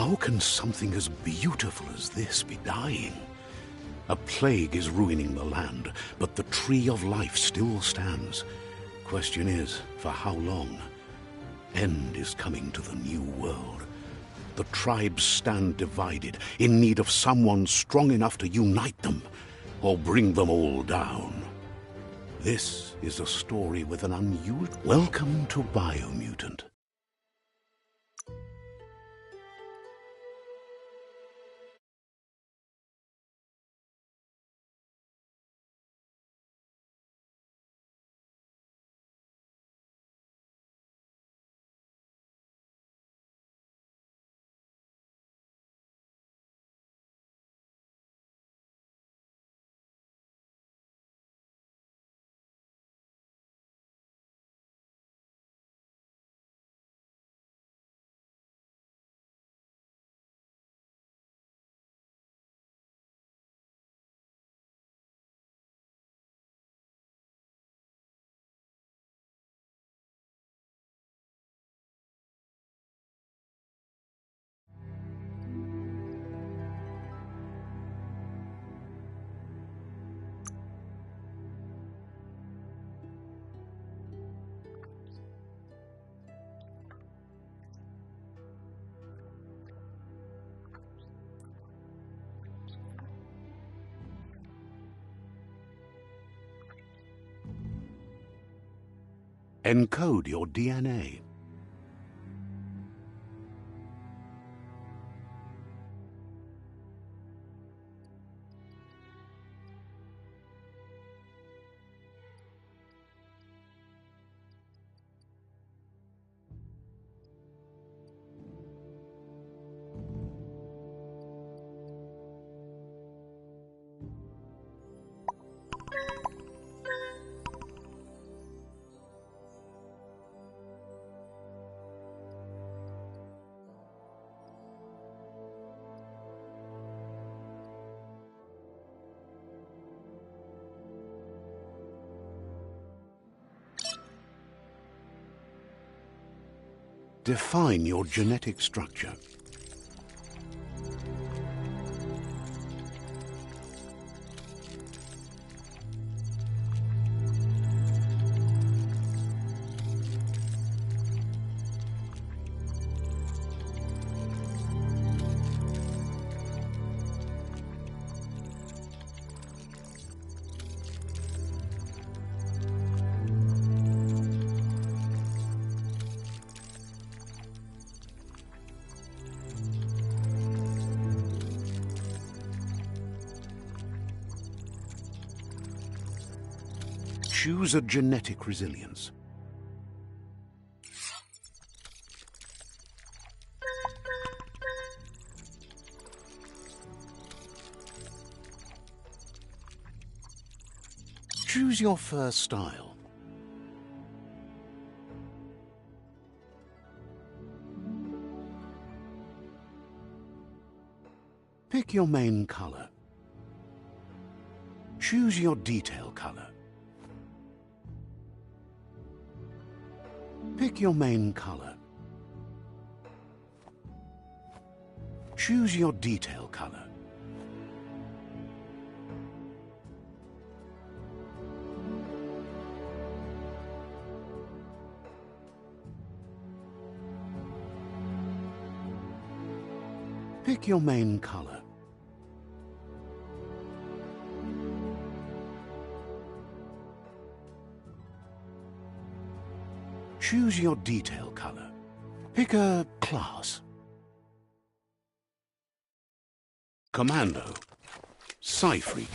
How can something as beautiful as this be dying? A plague is ruining the land, but the tree of life still stands. Question is, for how long? End is coming to the new world. The tribes stand divided, in need of someone strong enough to unite them, or bring them all down. This is a story with an unusual... Welcome to Biomutant. Encode your DNA. Define your genetic structure. Choose a genetic resilience. Choose your fur style. Pick your main color. Choose your detail color. Pick your main color. Choose your detail color. Pick your main color. Choose your detail color. Pick a class. Commando. Psy-Freak.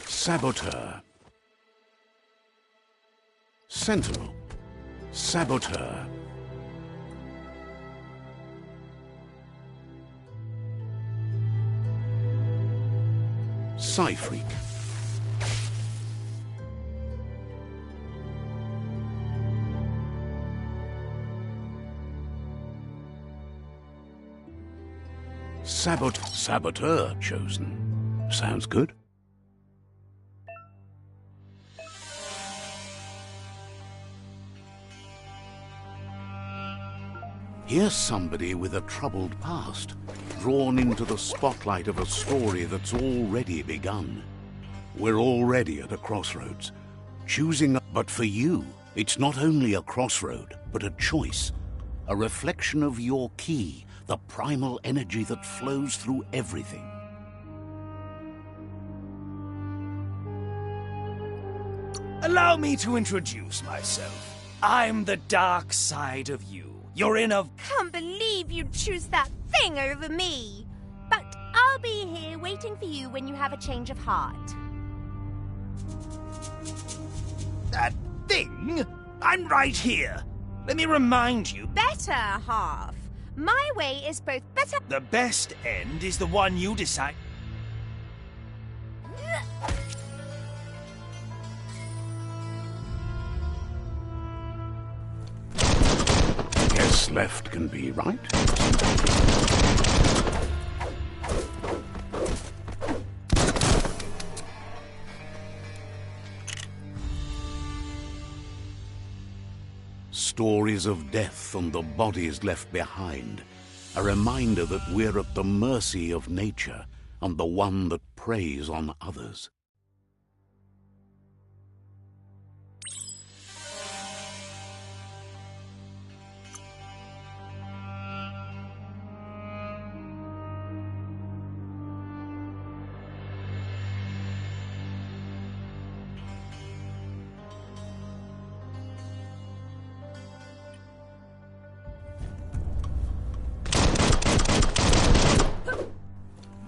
Saboteur. Sentinel. Saboteur. Psy-Freak. Saboteur chosen. Sounds good. Here's somebody with a troubled past, drawn into the spotlight of a story that's already begun. We're already at a crossroads, choosing. But for you, it's not only a crossroad, but a choice. A reflection of your key, the primal energy that flows through everything. Allow me to introduce myself. I'm the dark side of you. You're in a... Can't believe you'd choose that thing over me. But I'll be here waiting for you when you have a change of heart. That thing? I'm right here. Let me remind you. Better half. My way is both better... The best end is the one you decide. Guess left can be right. Stories of death and the bodies left behind. A reminder that we're at the mercy of nature and the one that preys on others.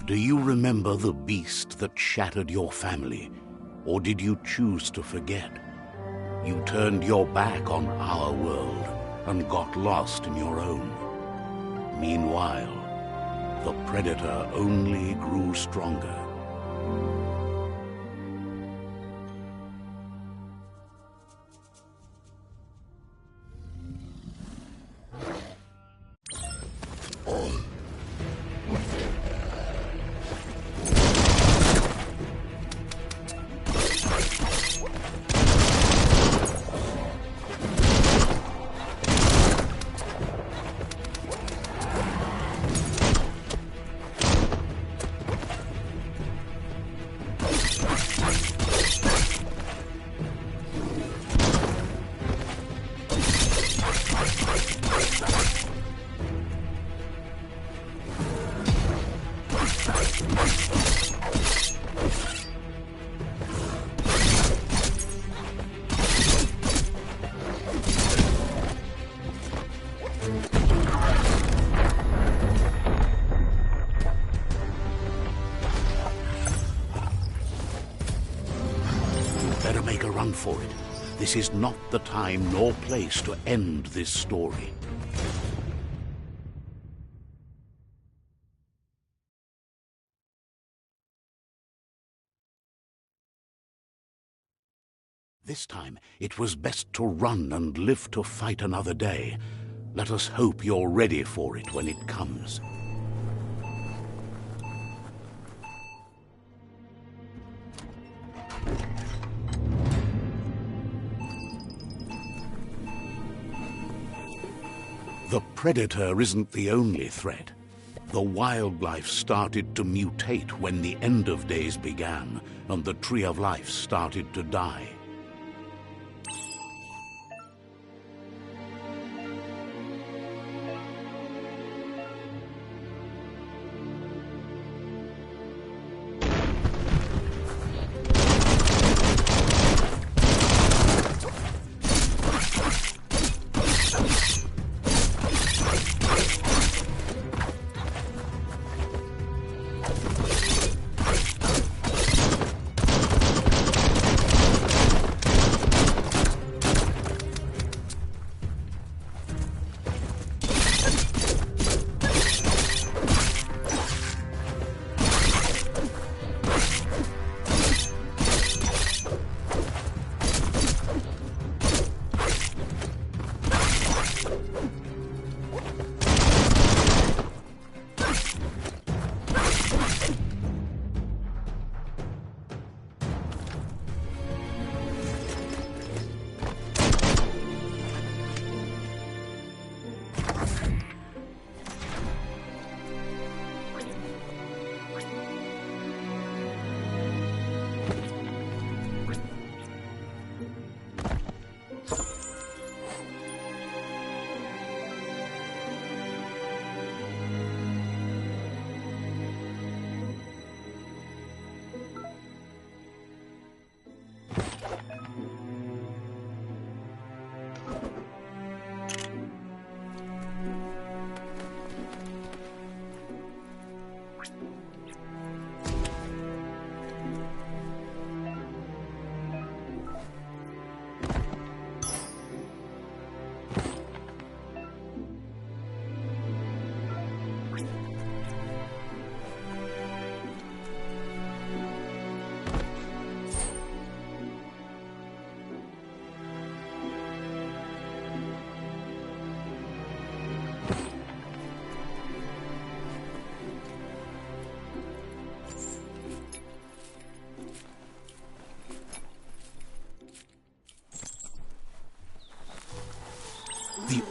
Do you remember the beast that shattered your family? Or did you choose to forget? You turned your back on our world and got lost in your own. Meanwhile, the predator only grew stronger. Better make a run for it. This is not the time nor place to end this story. This time, it was best to run and live to fight another day. Let us hope you're ready for it when it comes. The predator isn't the only threat. The wildlife started to mutate when the end of days began, and the tree of life started to die.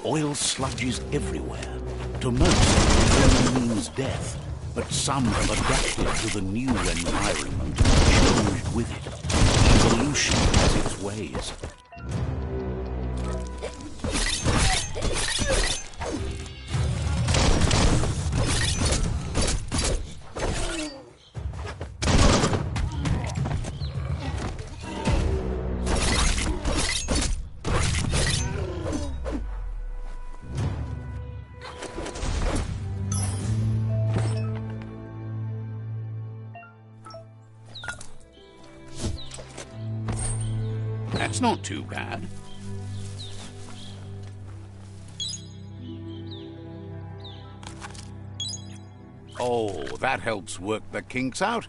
Oil sludges everywhere. To most, it only means death. But some have adapted to the new environment and changed with it. Evolution has its ways. That's not too bad. Oh, that helps work the kinks out.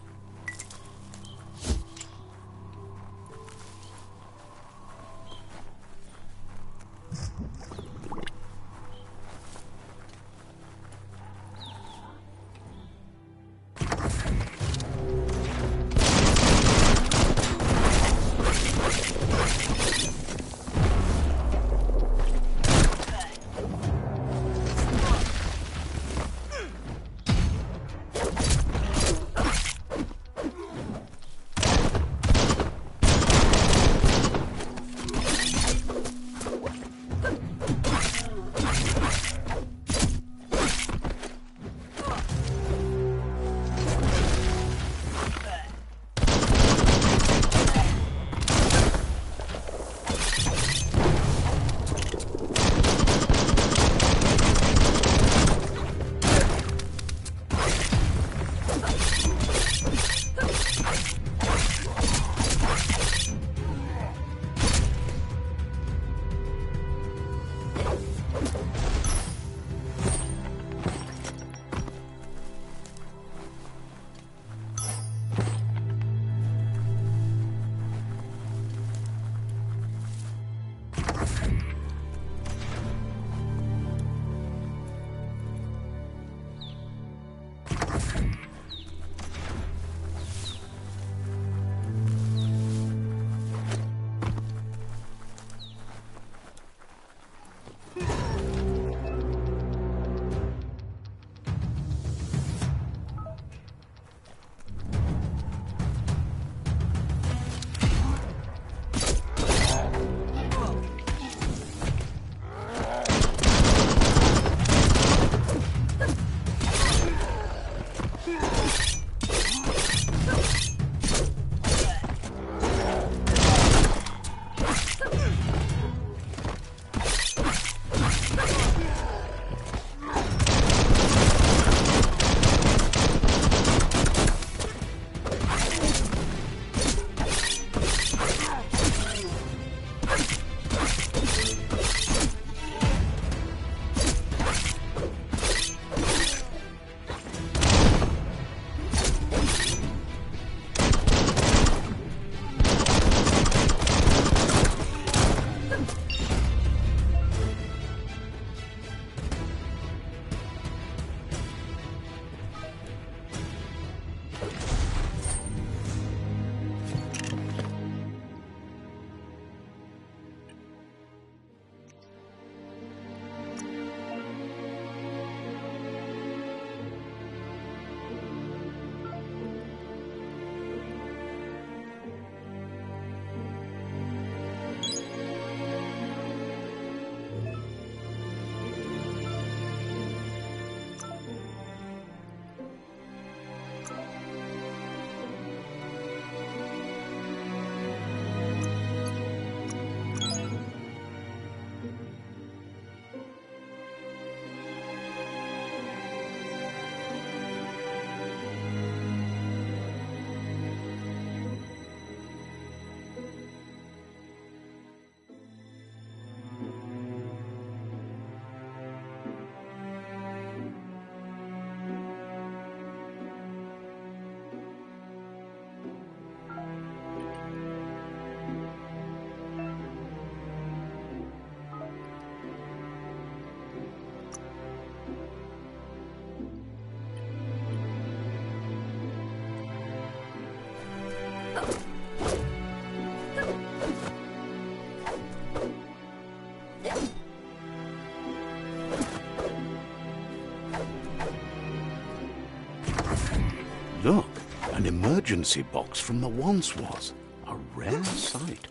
Look, an emergency box from the once was. A rare sight.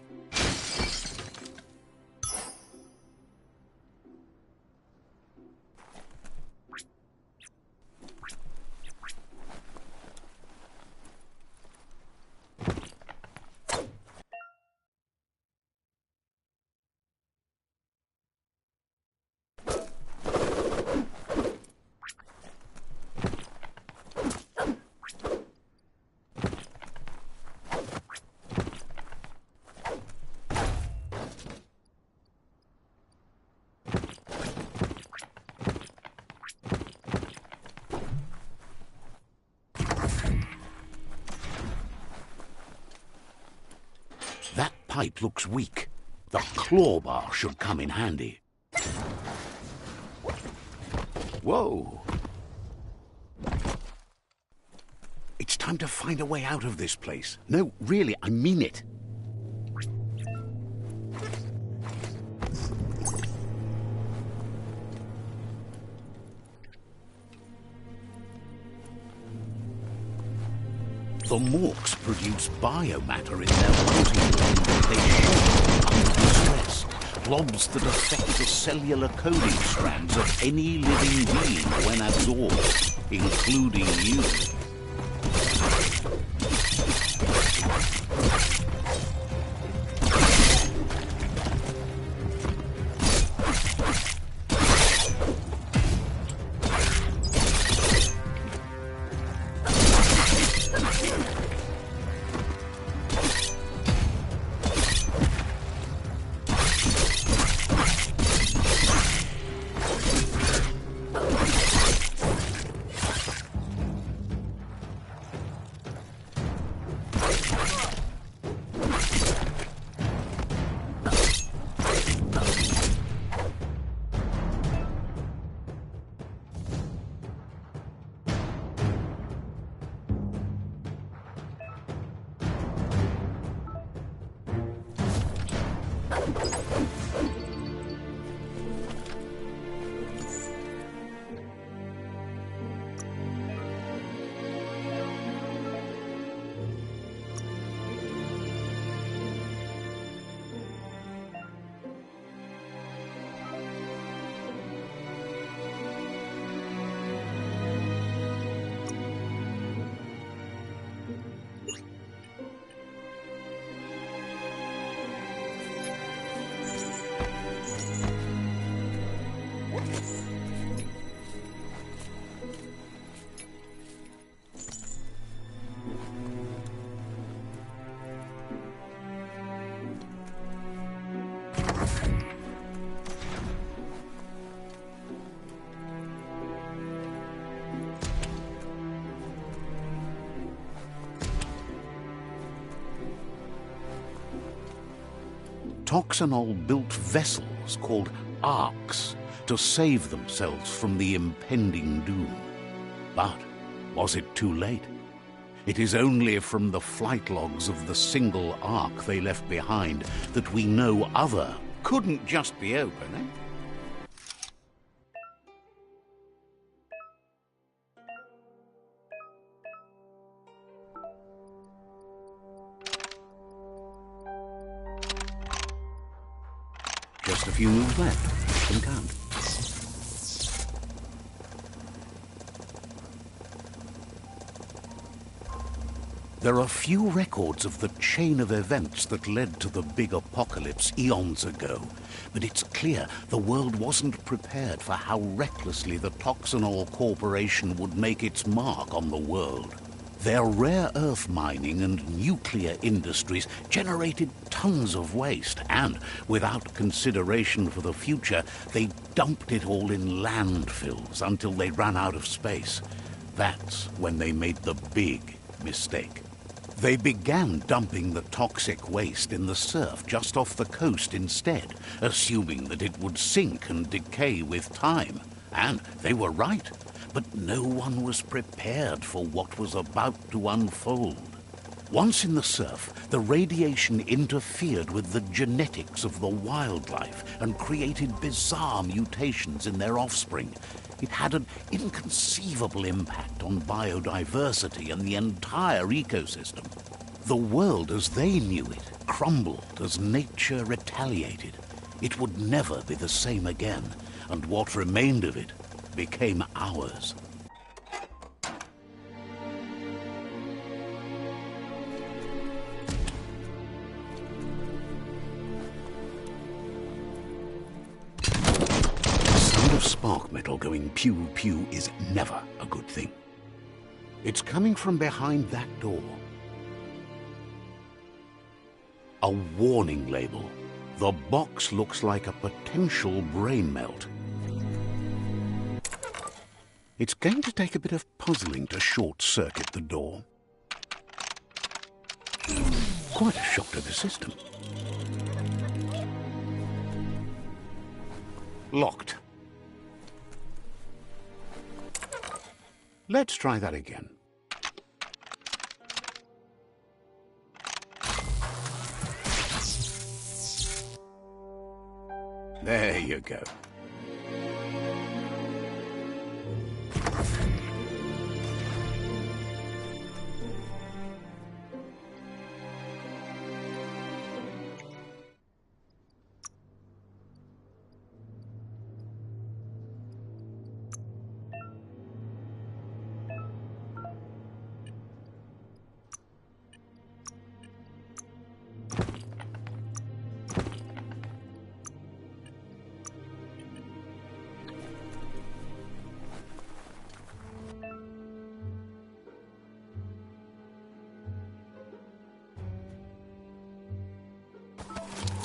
That pipe looks weak. The claw bar should come in handy. Whoa! It's time to find a way out of this place. No, really, I mean it. The morks produce biomatter in their floating room that they shed under distress. Blobs that affect the cellular coding strands of any living being when absorbed, including you. Toxanol built vessels called arks to save themselves from the impending doom. But was it too late? It is only from the flight logs of the single ark they left behind that we know other couldn't just be open, eh? Just a few moves left. Can count. There are few records of the chain of events that led to the big apocalypse eons ago, but it's clear the world wasn't prepared for how recklessly the Toxanol Corporation would make its mark on the world. Their rare earth mining and nuclear industries generated tons of waste, and without consideration for the future, they dumped it all in landfills until they ran out of space. That's when they made the big mistake. They began dumping the toxic waste in the surf just off the coast instead, assuming that it would sink and decay with time. And they were right. But no one was prepared for what was about to unfold. Once in the surf, the radiation interfered with the genetics of the wildlife and created bizarre mutations in their offspring. It had an inconceivable impact on biodiversity and the entire ecosystem. The world as they knew it crumbled as nature retaliated. It would never be the same again, and what remained of it became ours. Spark metal going pew-pew is never a good thing. It's coming from behind that door. A warning label. The box looks like a potential brain melt. It's going to take a bit of puzzling to short-circuit the door. Quite a shock to the system. Locked. Let's try that again. There you go.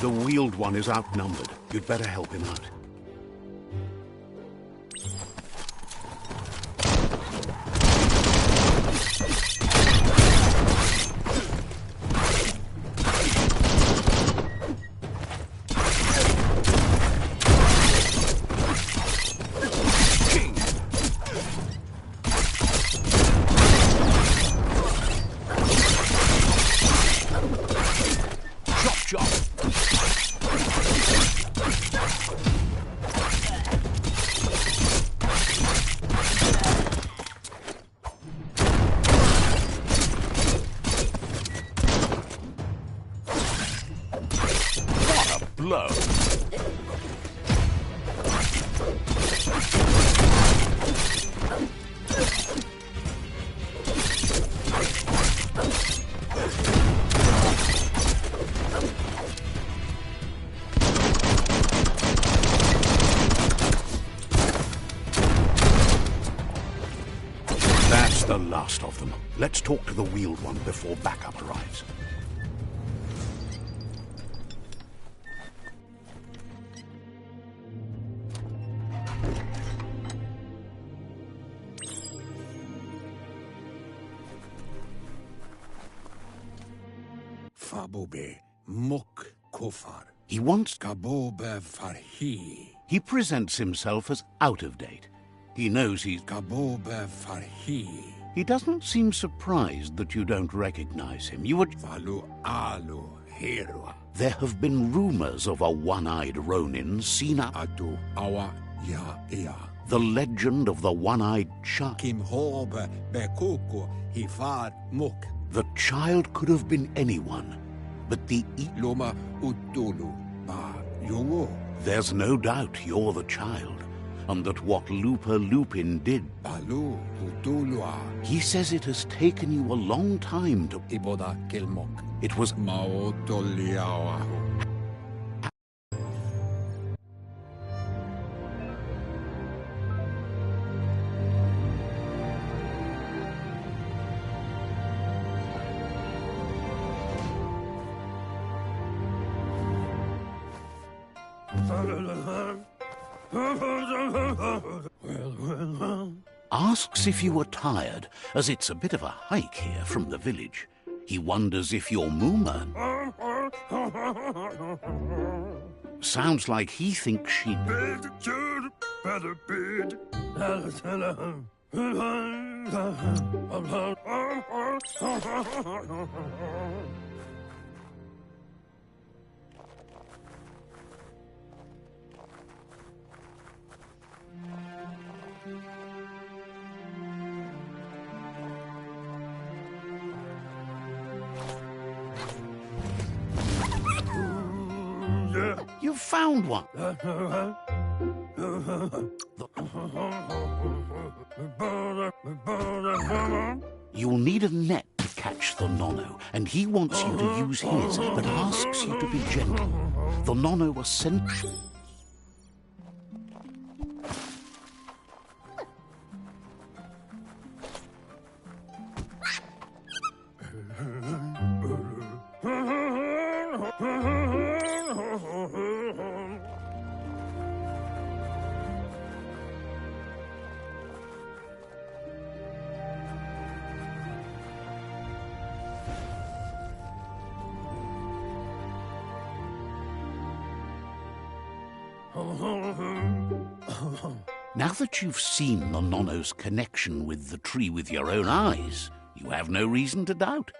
The wheeled one is outnumbered. You'd better help him out. Blow. That's the last of them. Let's talk to the wheeled one before backup arrives. Fabobe muk kofar. He wants... Gabobe farhi. He presents himself as out of date. He knows he's... Gabobe farhi. He doesn't seem surprised that you don't recognize him. You would... Valu alu hero. There have been rumors of a one-eyed Ronin seen up... Adu awa ya ea. The legend of the one-eyed child. Kim hobe bekuku hifar muk. The child could have been anyone, but the... Loma utulu ba yungo. There's no doubt you're the child, and that what Looper Lupin did... Balu utulua. He says it has taken you a long time to... Iboda kilmok. It was... Maotoliawahu. Asks if you were tired, as it's a bit of a hike here from the village. He wonders if you're Mooma. Sounds like he thinks she'd... You found one. You'll need a net to catch the Nono, and he wants you to use his, but asks you to be gentle. The Nono was sent... Now that you've seen the Nono's connection with the tree with your own eyes, you have no reason to doubt.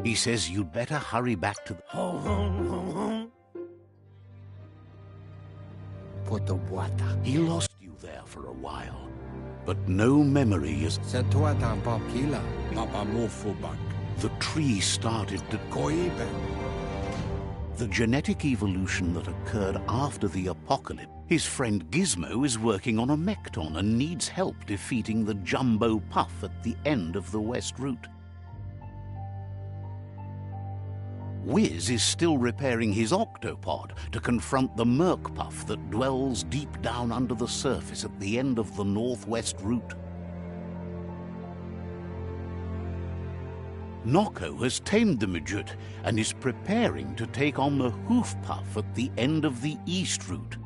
He says you'd better hurry back to the... Put the water. He lost you there for a while, but no memory is... Setuata papila. Papa mofubak. The tree started to... Koibe. The genetic evolution that occurred after the apocalypse. His friend Gizmo is working on a Mekton and needs help defeating the Jumbo Puff at the end of the West Route. Wiz is still repairing his octopod to confront the Merc Puff that dwells deep down under the surface at the end of the Northwest Route. Nocco has tamed the midget and is preparing to take on the Hoof Puff at the end of the East Route.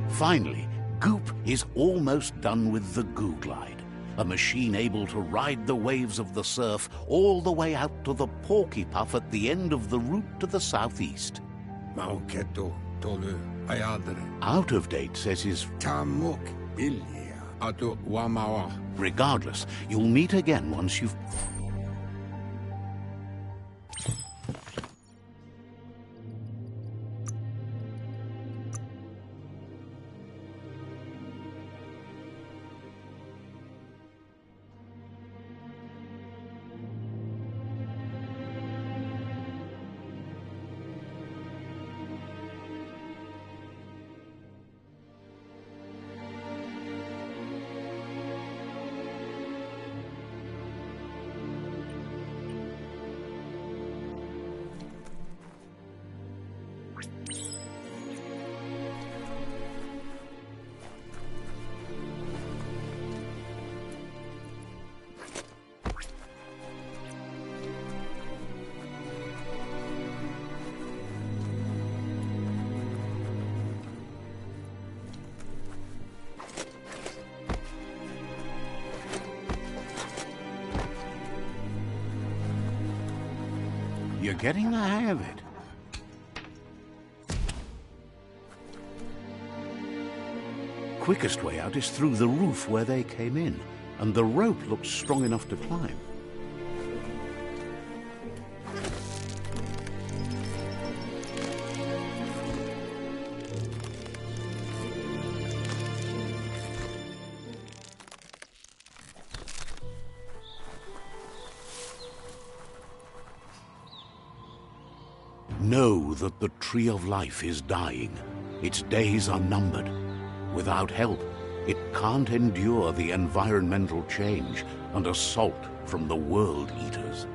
Finally, Goop is almost done with the Goo Glide, a machine able to ride the waves of the surf all the way out to the Porky Puff at the end of the route to the southeast. Mauketo tolu ayadre. Out of date, says his... Tamuk bilia. Atu wamawa. Regardless, you'll meet again once you've... You're getting the hang of it. Quickest way out is through the roof where they came in, and the rope looks strong enough to climb. Know that the Tree of Life is dying. Its days are numbered. Without help, it can't endure the environmental change and assault from the World Eaters.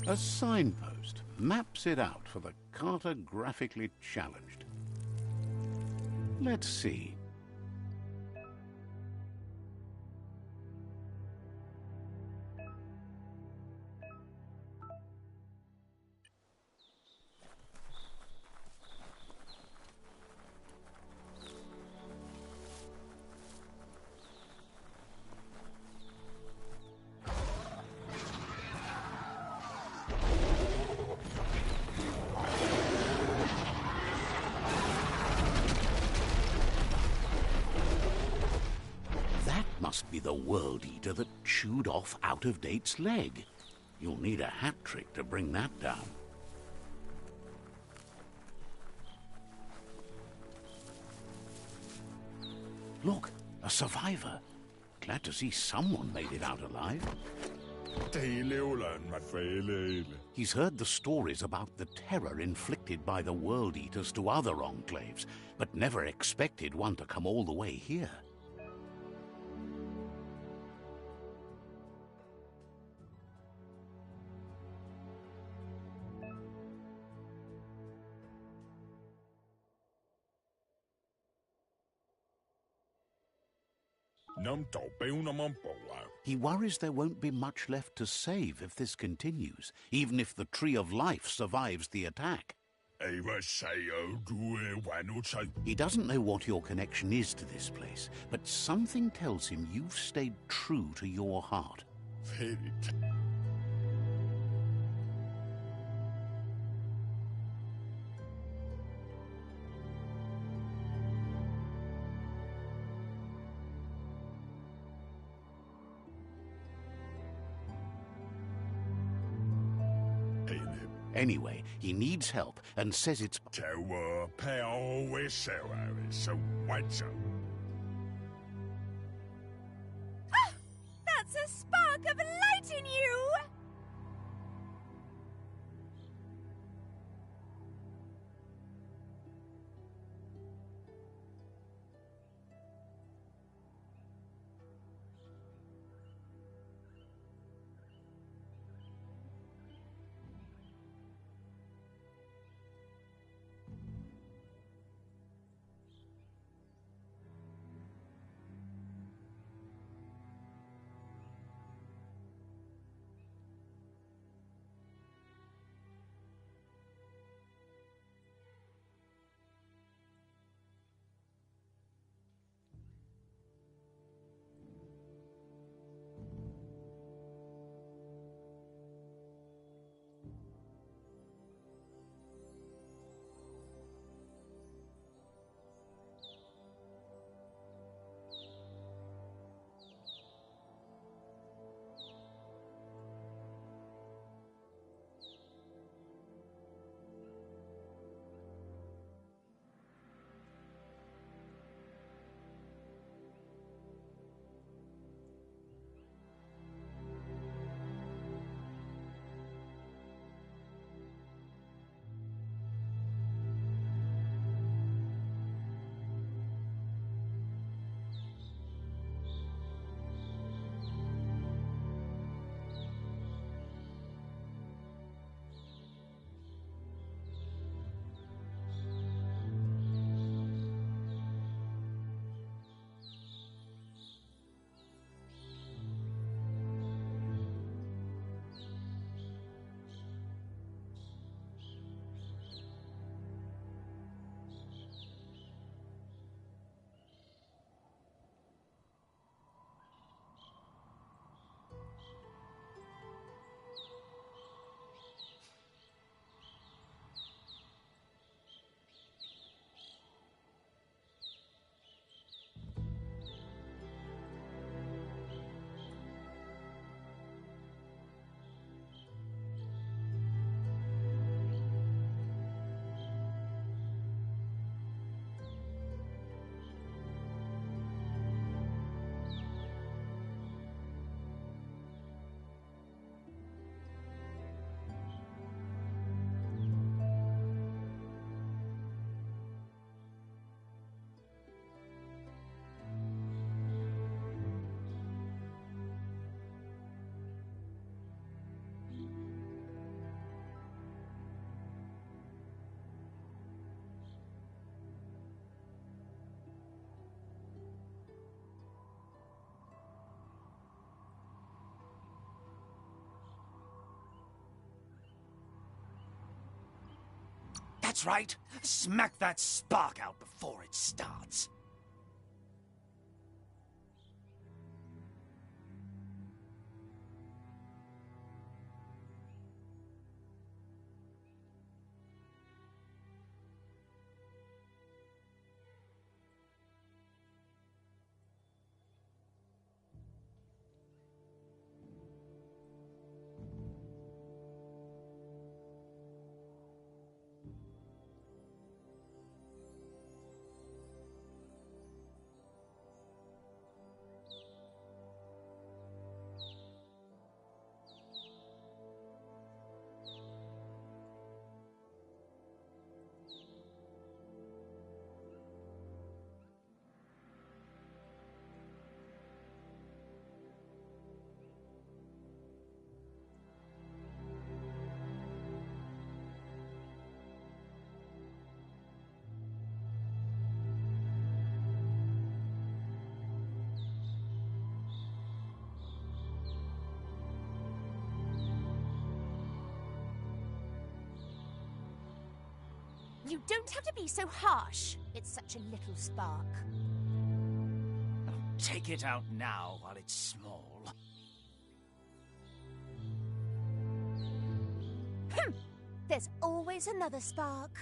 A signpost maps it out for the cartographically challenged. Let's see. Must be the World Eater that chewed off Out-of-Date's leg. You'll need a hat trick to bring that down. Look, a survivor. Glad to see someone made it out alive. He's heard the stories about the terror inflicted by the World Eaters to other enclaves, but never expected one to come all the way here. He worries there won't be much left to save if this continues, even if the Tree of Life survives the attack. He doesn't know what your connection is to this place, but something tells him you've stayed true to your heart. Anyway, he needs help and says it's... That's a spark of light in you! That's right. Smack that spark out before it starts. You don't have to be so harsh. It's such a little spark. Take it out now while it's small. There's always another spark.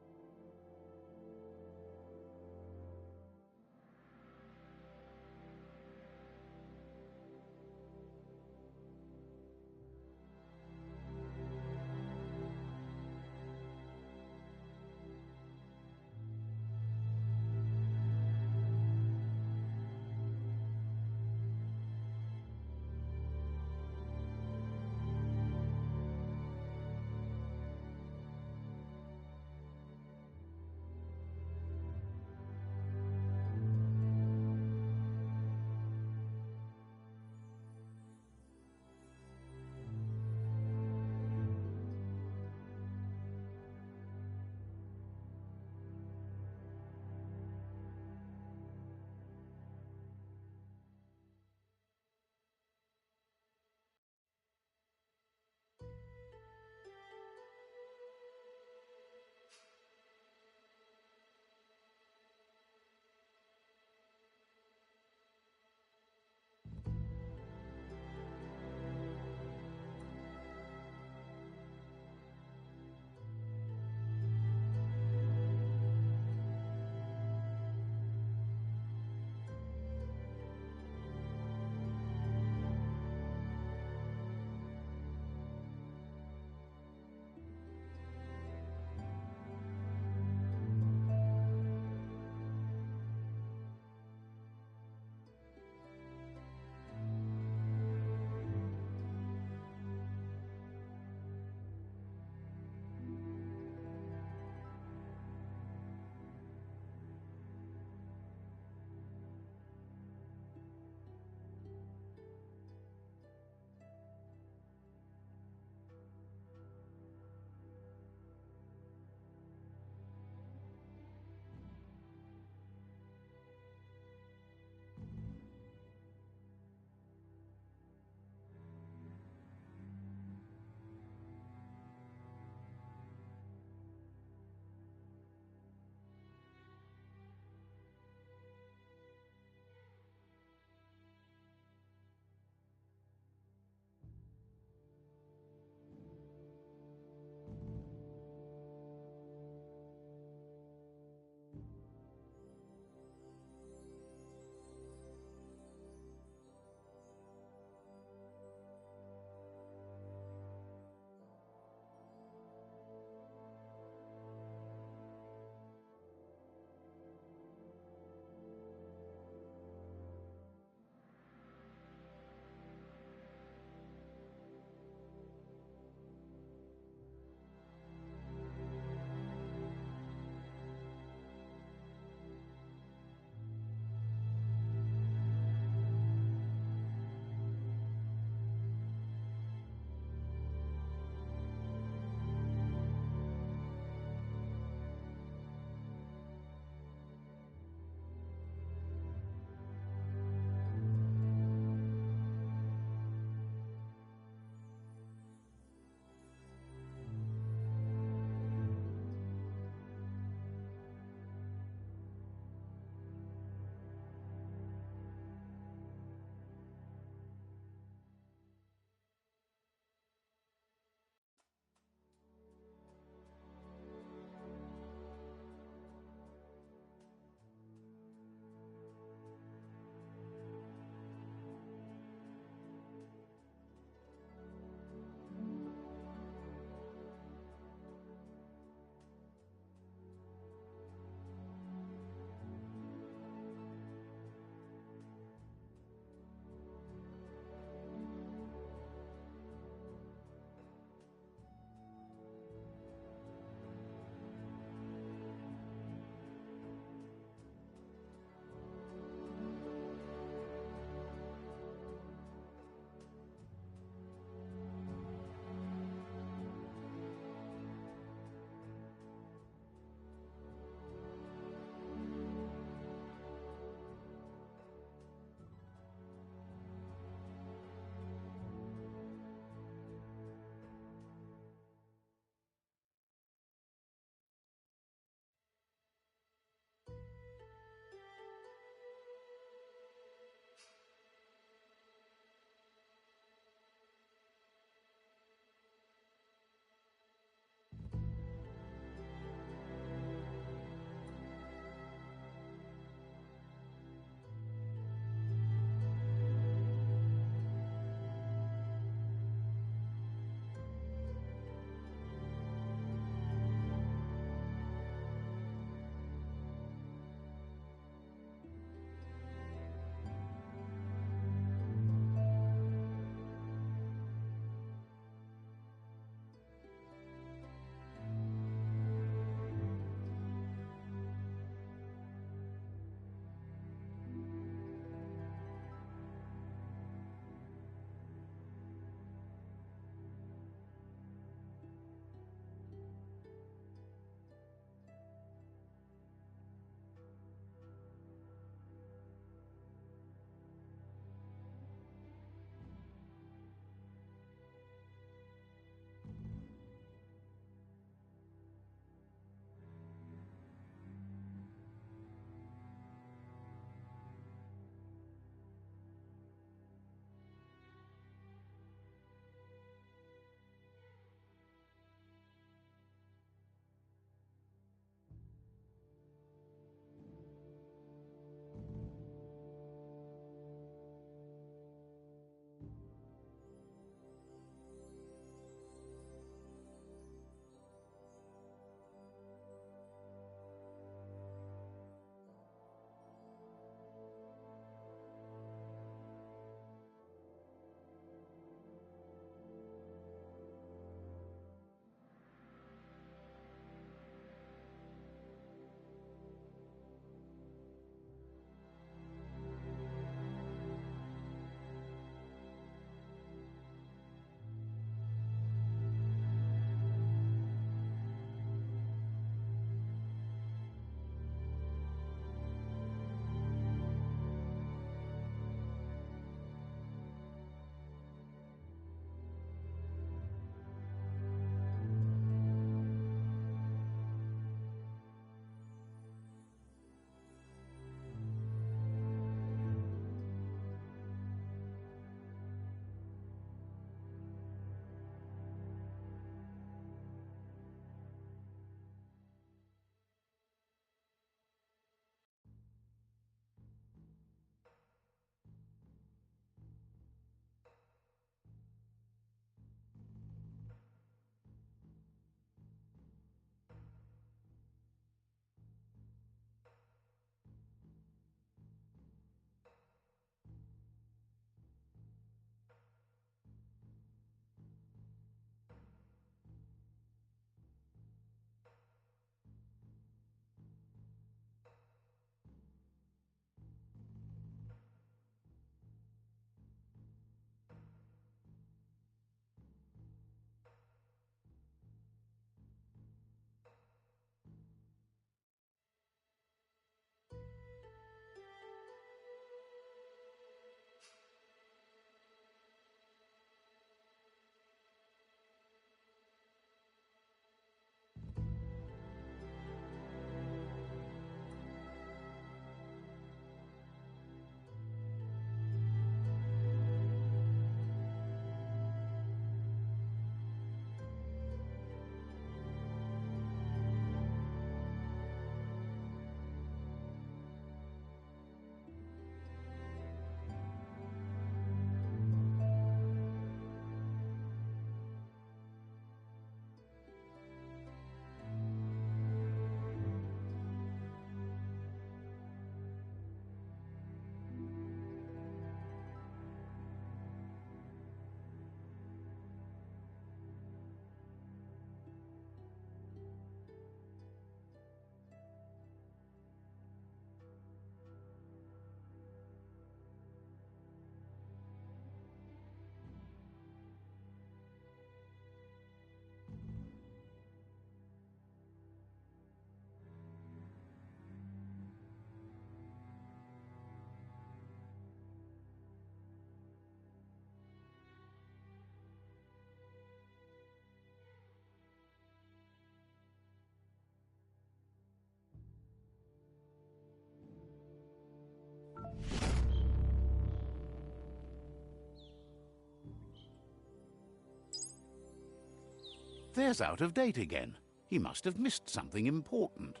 There's Out of Date again. He must have missed something important.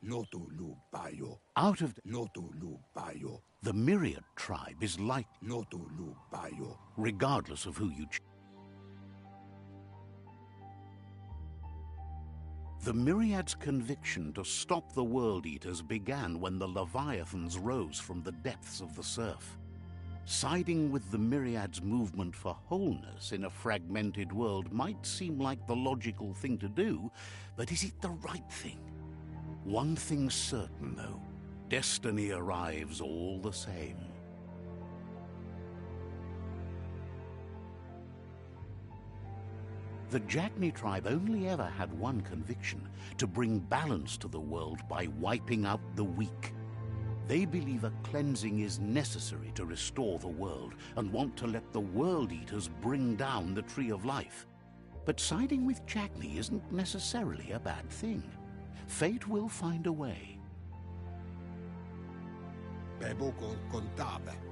Lotu lupayo. Out of... Lotu lupayo. The Myriad tribe is like... Lotu lupayo. regardless of who you choose. The Myriad's conviction to stop the World Eaters began when the Leviathans rose from the depths of the surf. Siding with the Myriad's movement for wholeness in a fragmented world might seem like the logical thing to do, but is it the right thing? One thing's certain, though. Destiny arrives all the same. The Jagni tribe only ever had one conviction: to bring balance to the world by wiping out the weak. They believe a cleansing is necessary to restore the world and want to let the World Eaters bring down the Tree of Life. But siding with Jagni isn't necessarily a bad thing. Fate will find a way.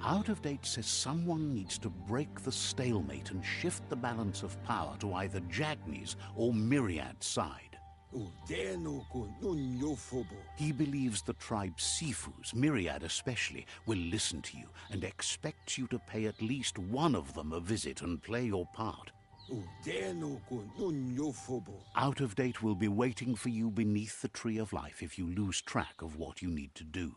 Out of Date says someone needs to break the stalemate and shift the balance of power to either Jagni's or Myriad's side. He believes the tribe's Sifus, Myriad especially, will listen to you and expects you to pay at least one of them a visit and play your part. Out of Date will be waiting for you beneath the Tree of Life if you lose track of what you need to do.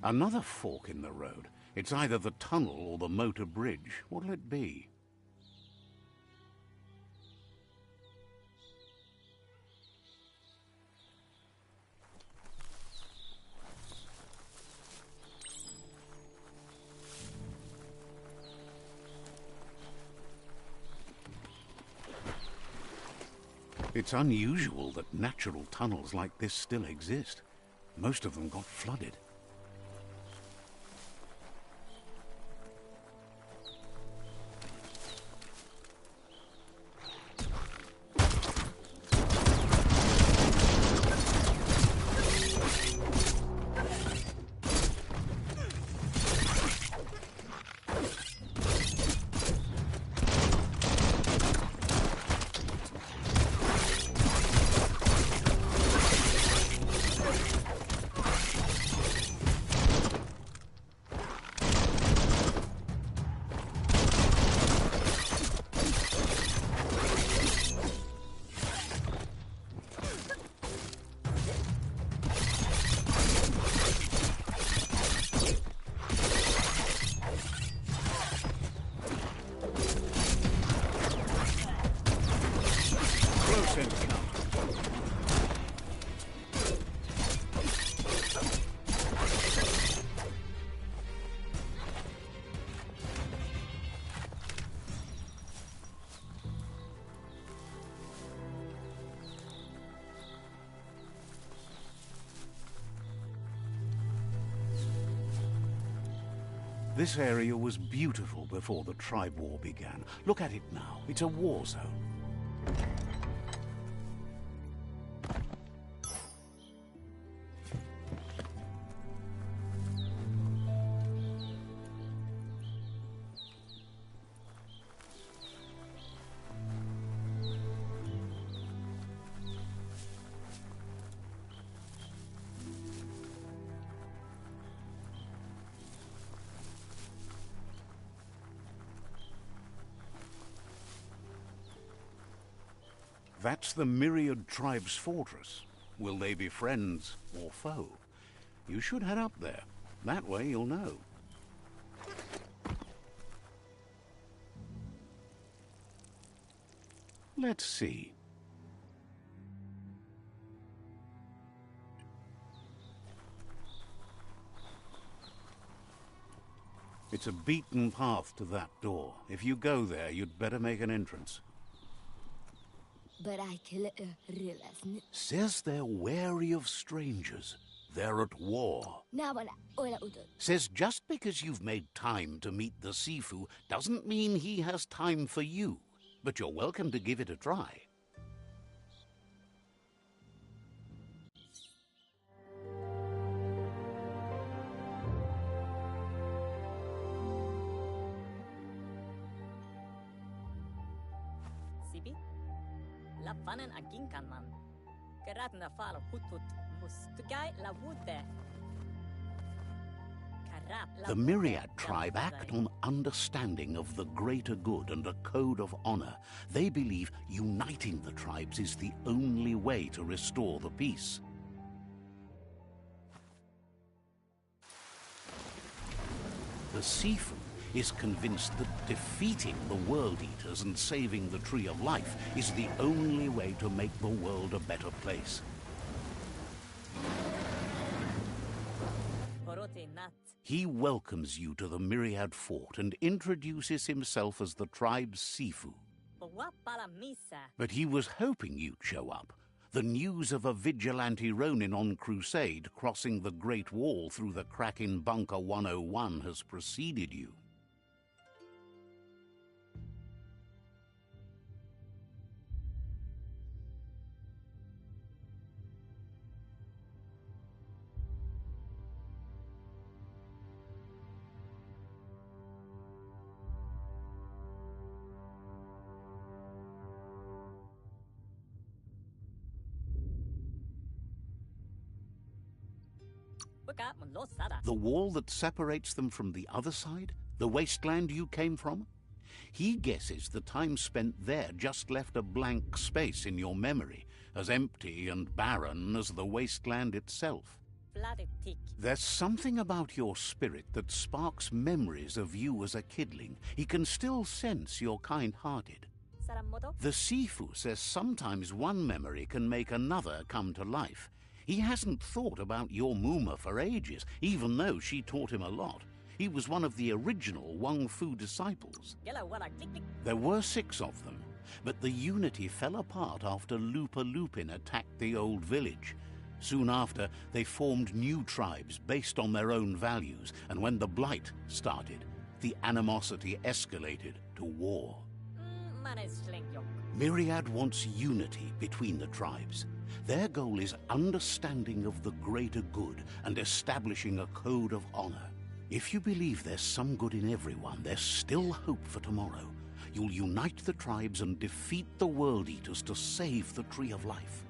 Another fork in the road. It's either the tunnel or the motor bridge. What'll it be? It's unusual that natural tunnels like this still exist. Most of them got flooded. This area was beautiful before the tribe war began. Look at it now. It's a war zone. That's the Myriad Tribe's fortress. Will they be friends or foe? You should head up there. That way you'll know. Let's see. It's a beaten path to that door. If you go there, you'd better make an entrance. But I can realize. Says they're wary of strangers. They're at war. Says just because you've made time to meet the Sifu doesn't mean he has time for you. But you're welcome to give it a try. Sibi? La fanen aginkan man. Geratna fal hutut mustugai la wute. The Myriad tribe act on understanding of the greater good and a code of honor. They believe uniting the tribes is the only way to restore the peace. The Sifu is convinced that defeating the World Eaters and saving the Tree of Life is the only way to make the world a better place. He welcomes you to the Myriad Fort and introduces himself as the tribe's Sifu. But he was hoping you'd show up. The news of a vigilante Ronin on crusade crossing the Great Wall through the crack in Bunker 101 has preceded you. The wall that separates them from the other side? The wasteland you came from? He guesses the time spent there just left a blank space in your memory, as empty and barren as the wasteland itself. There's something about your spirit that sparks memories of you as a kidling. He can still sense you're kind-hearted. The Sifu says sometimes one memory can make another come to life. He hasn't thought about your Muma for ages, even though she taught him a lot. He was one of the original Wang Fu disciples. There were 6 of them, but the unity fell apart after Lupa Lupin attacked the old village. Soon after, they formed new tribes based on their own values, and when the Blight started, the animosity escalated to war. Myriad wants unity between the tribes. Their goal is understanding of the greater good and establishing a code of honor. If you believe there's some good in everyone, there's still hope for tomorrow. You'll unite the tribes and defeat the World Eaters to save the Tree of Life.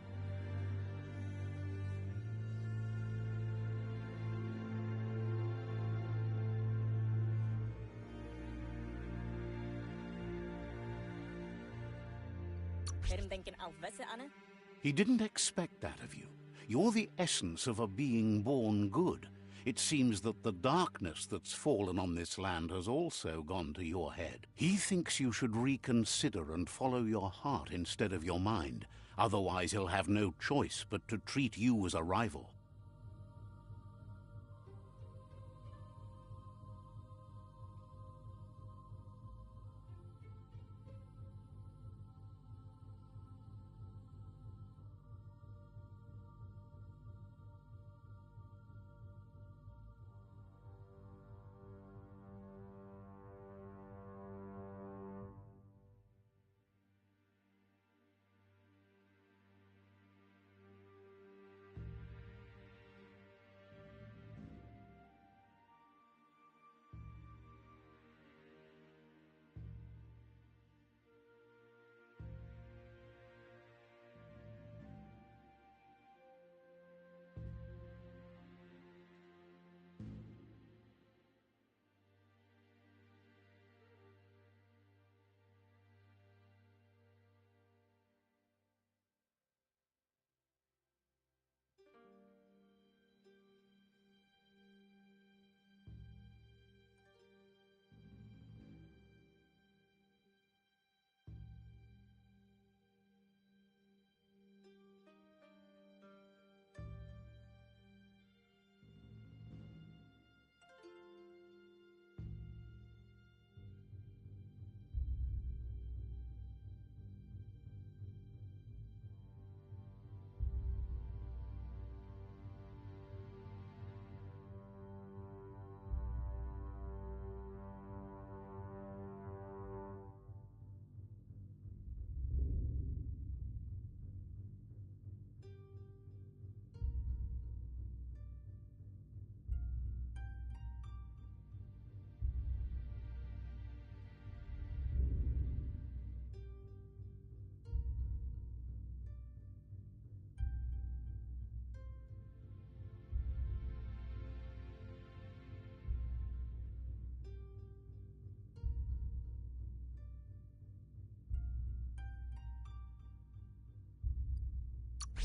He didn't expect that of you. You're the essence of a being born good. It seems that the darkness that's fallen on this land has also gone to your head. He thinks you should reconsider and follow your heart instead of your mind. Otherwise, he'll have no choice but to treat you as a rival.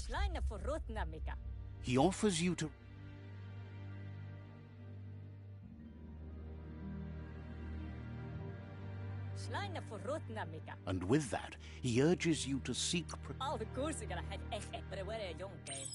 Schleine verrotna mika. He offers you to... Schleine verrotna mika. And with that, he urges you to seek... Al de koers gonna head echt, but where a young game.